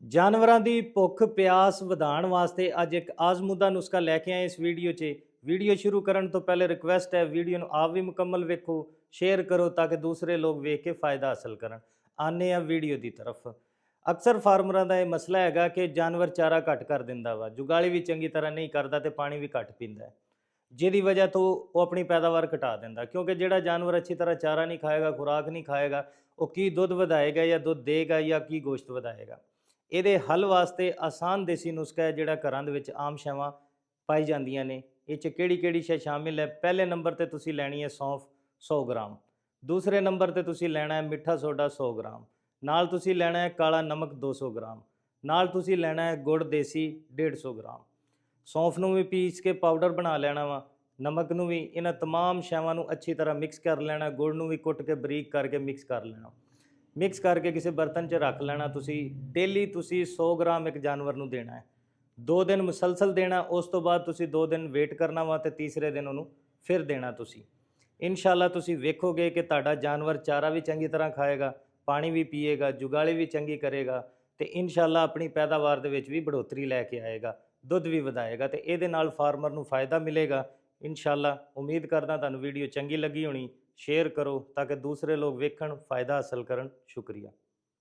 ਜਾਨਵਰਾਂ ਦੀ ਭੁੱਖ ਪਿਆਸ ਵਧਾਉਣ ਵਾਸਤੇ ਅੱਜ ਇੱਕ ਆਜ਼ਮੂਦਾ ਨੁਸਖਾ ਲੈ ਕੇ ਆਏ ਇਸ ਵੀਡੀਓ 'ਚ। ਵੀਡੀਓ ਸ਼ੁਰੂ ਕਰਨ ਤੋਂ ਪਹਿਲੇ ਰਿਕਵੈਸਟ ਹੈ, ਵੀਡੀਓ ਨੂੰ ਆਪ ਵੀ ਮੁਕੰਮਲ ਵੇਖੋ, ਸ਼ੇਅਰ ਕਰੋ ਤਾਂ ਕਿ ਦੂਸਰੇ ਲੋਕ ਵੇਖ ਕੇ ਫਾਇਦਾ ਹਾਸਲ ਕਰਨ। ਆਨੇ ਆ ਵੀਡੀਓ ਦੀ ਤਰਫ। ਅਕਸਰ ਫਾਰਮਰਾਂ ਦਾ ਇਹ ਮਸਲਾ ਹੈਗਾ ਕਿ ਜਾਨਵਰ ਚਾਰਾ ਘੱਟ ਕਰ ਦਿੰਦਾ ਵਾ, ਜੁਗਾਲੀ ਵੀ ਚੰਗੀ ਤਰ੍ਹਾਂ ਨਹੀਂ ਕਰਦਾ ਤੇ ਪਾਣੀ ਵੀ ਘੱਟ ਪੀਂਦਾ ਹੈ, ਜਿਹਦੀ ਵਜ੍ਹਾ ਤੋਂ ਉਹ ਆਪਣੀ ਪੈਦਾਵਾਰ ਘਟਾ ਦਿੰਦਾ। ਕਿਉਂਕਿ ਜਿਹੜਾ ਜਾਨਵਰ ਅੱਛੀ ਤਰ੍ਹਾਂ ਚਾਰਾ ਨਹੀਂ ਖਾਏਗਾ, ਖੁਰਾਕ ਨਹੀਂ ਖਾਏਗਾ, ਉਹ ਕੀ ਦੁੱਧ ਵਧਾਏਗਾ ਜਾਂ ਦੁੱਧ ਦੇਗਾ ਜਾਂ ਕੀ ਗੋਸ਼ਤ ਵਧਾਏਗਾ। ਇਹਦੇ ਹੱਲ ਵਾਸਤੇ ਆਸਾਨ ਦੇਸੀ ਨੁਸਖਾ ਹੈ ਜਿਹੜਾ ਘਰਾਂ ਦੇ ਵਿੱਚ ਆਮ ਸ਼ੈਵਾਂ ਪਾਈ ਜਾਂਦੀਆਂ ਨੇ। ਇਹ 'ਚ ਕਿਹੜੀ ਸ਼ੈ ਸ਼ਾਮਿਲ ਹੈ? ਪਹਿਲੇ ਨੰਬਰ ਤੇ ਤੁਸੀਂ ਲੈਣੀ ਹੈ ਸੌਂਫ 100 ਗ੍ਰਾਮ, ਦੂਸਰੇ ਨੰਬਰ ਤੇ ਤੁਸੀਂ ਲੈਣਾ ਹੈ ਮਿੱਠਾ ਸੋਡਾ 100 ਗ੍ਰਾਮ, ਨਾਲ ਤੁਸੀਂ ਲੈਣਾ ਹੈ ਕਾਲਾ ਨਮਕ 200 ਗ੍ਰਾਮ, ਨਾਲ ਤੁਸੀਂ ਲੈਣਾ ਹੈ ਗੁੜ ਦੇਸੀ 150 ਗ੍ਰਾਮ। ਸੌਂਫ ਨੂੰ ਵੀ ਪੀਸ ਕੇ ਪਾਊਡਰ ਬਣਾ ਲੈਣਾ ਵਾ, ਨਮਕ ਨੂੰ ਵੀ। ਇਹਨਾਂ ਤਮਾਮ ਸ਼ੈਵਾਂ ਨੂੰ ਅੱਛੀ ਤਰ੍ਹਾਂ ਮਿਕਸ ਕਰ ਲੈਣਾ, ਗੁੜ ਨੂੰ ਵੀ ਕੁੱਟ ਕੇ ਬਰੀਕ ਕਰਕੇ ਮਿਕਸ ਕਰ ਲੈਣਾ। ਮਿਕਸ ਕਰਕੇ ਕਿਸੇ ਬਰਤਨ 'ਚ ਰੱਖ ਲੈਣਾ। ਤੁਸੀਂ ਡੇਲੀ 100 ਗ੍ਰਾਮ ਇੱਕ ਜਾਨਵਰ ਨੂੰ ਦੇਣਾ ਹੈ, 2 ਦਿਨ ਮੁਸਲਸਲ ਦੇਣਾ। ਉਸ ਤੋਂ ਬਾਅਦ ਤੁਸੀਂ 2 ਦਿਨ ਵੇਟ ਕਰਨਾ ਵਾ ਤੇ ਤੀਸਰੇ ਦਿਨ ਉਹਨੂੰ ਫਿਰ ਦੇਣਾ ਤੁਸੀਂ। ਇਨਸ਼ਾਅੱਲਾ ਤੁਸੀਂ ਵੇਖੋਗੇ ਕਿ ਤੁਹਾਡਾ ਜਾਨਵਰ ਚਾਰਾ ਵੀ ਚੰਗੀ ਤਰ੍ਹਾਂ ਖਾਏਗਾ, ਪਾਣੀ ਵੀ ਪੀਏਗਾ, ਜੁਗਾਲੀ ਵੀ ਚੰਗੀ ਕਰੇਗਾ ਤੇ ਇਨਸ਼ਾਅੱਲਾ ਆਪਣੀ ਪੈਦਾਵਾਰ ਦੇ ਵਿੱਚ ਵੀ ਬੜੋਤਰੀ ਲੈ ਕੇ ਆਏਗਾ, ਦੁੱਧ ਵੀ ਵਧਾਏਗਾ ਤੇ ਇਹਦੇ ਨਾਲ ਫਾਰਮਰ ਨੂੰ ਫਾਇਦਾ ਮਿਲੇਗਾ ਇਨਸ਼ਾਅੱਲਾ। ਉਮੀਦ ਕਰਦਾ ਤੁਹਾਨੂੰ ਵੀਡੀਓ ਚੰਗੀ ਲੱਗੀ ਹੋਣੀ। ਸ਼ੇਅਰ ਕਰੋ ਤਾਂ ਕਿ ਦੂਸਰੇ ਲੋਕ ਵੇਖਣ, ਫਾਇਦਾ ਹਾਸਲ ਕਰਨ। ਸ਼ੁਕਰੀਆ।